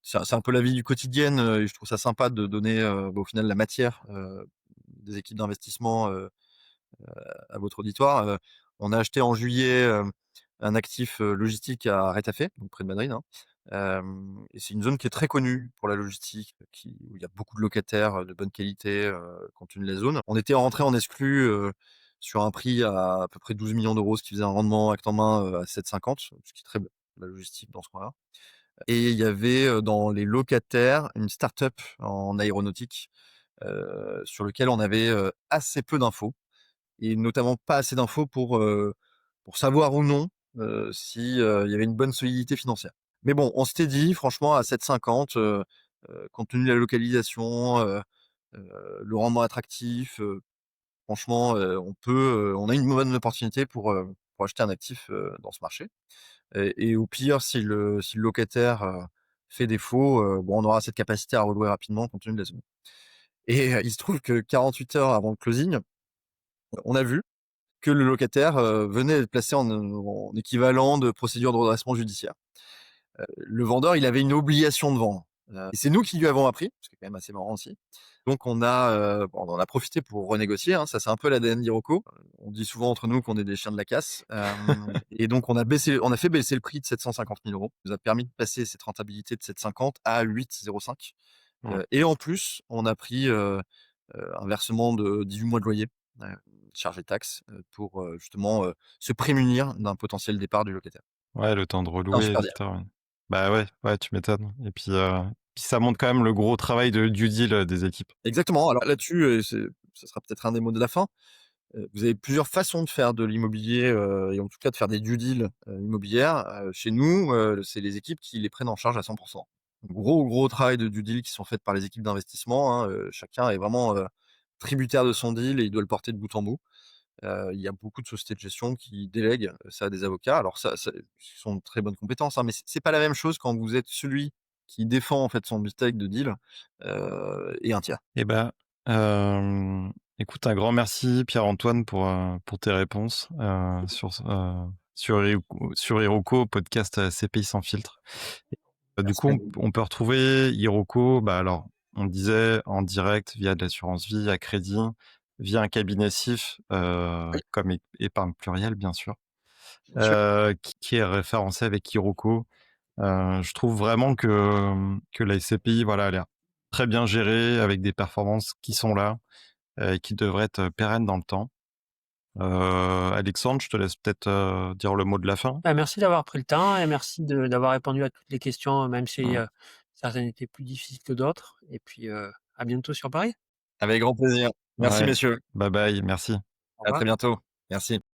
c'est un peu la vie du quotidienne, et je trouve ça sympa de donner, bah, au final la matière, des équipes d'investissement, à votre auditoire. On a acheté en juillet, un actif, logistique à Retafe, donc près de Madrid, hein. Et c'est une zone qui est très connue pour la logistique, où il y a beaucoup de locataires, de bonne qualité, compte tenu de la zone. On était rentré en exclu, sur un prix à peu près 12 millions d'euros, ce qui faisait un rendement acte en main, à 7,50, ce qui est très bien, la logistique dans ce coin-là. Et il y avait, dans les locataires, une start-up en aéronautique, sur lequel on avait, assez peu d'infos et notamment pas assez d'infos pour savoir ou non, si, il y avait une bonne solidité financière. Mais bon, on s'était dit franchement à 7,50, compte tenu de la localisation, le rendement attractif, franchement, on a une bonne opportunité pour acheter un actif, dans ce marché et au pire si le locataire, fait défaut, bon on aura cette capacité à relouer rapidement compte tenu de la zone et il se trouve que 48 heures avant le closing, on a vu que le locataire, venait d'être placé en équivalent de procédure de redressement judiciaire. Le vendeur, il avait une obligation de vendre, et c'est nous qui lui avons appris, ce qui est quand même assez marrant aussi. Donc on en a profité pour renégocier, hein, ça c'est un peu l'ADN d'Iroko. On dit souvent entre nous qu'on est des chiens de la casse, et donc on a fait baisser le prix de 750 000 €. Ça nous a permis de passer cette rentabilité de 7,50 à 8,05, mmh. et en plus, on a pris, un versement de 18 mois de loyer, heu, charges et taxes, pour, justement, se prémunir d'un potentiel départ du locataire. Ouais, le temps de C'est un relouer et super deal. cetera, ouais. Bah, ouais, ouais, tu m'étonnes et puis ça montre quand même le gros travail de due deal, des équipes. Exactement, alors là-dessus, ça sera peut-être un des mots de la fin. Vous avez plusieurs façons de faire de l'immobilier, et en tout cas de faire des due deals, immobilières. Chez nous, c'est les équipes qui les prennent en charge à 100. Gros travail de due deal qui sont faites par les équipes d'investissement, hein, chacun est vraiment, tributaire de son deal et il doit le porter de bout en bout. Il y a beaucoup de sociétés de gestion qui délèguent ça à des avocats. Alors ça ce sont de très bonnes compétences, hein, mais c'est pas la même chose quand vous êtes celui qui défend en fait son beefsteak de deal, et un tiers. Eh ben, écoute, un grand merci Pierre-Antoine pour tes réponses, sur Iroko, podcast, CPI sans filtre. Du Merci coup, à on vous. on peut retrouver Iroko, bah, alors, on disait en direct via de l'assurance vie à crédit, via un cabinet SIF, comme épargne plurielle, bien sûr, Bien sûr. qui est référencé avec Iroko. Je trouve vraiment que la SCPI, voilà, elle est très bien gérée avec des performances qui sont là, et qui devraient être pérennes dans le temps. Alexandre, je te laisse peut-être, dire le mot de la fin? Bah, merci d'avoir pris le temps et merci d'avoir répondu à toutes les questions, même si, Mmh. certaines étaient plus difficiles que d'autres et puis, à bientôt sur Paris. Avec grand plaisir. Merci Ouais. messieurs. Bye bye, merci. Au À revoir. très bientôt. Merci.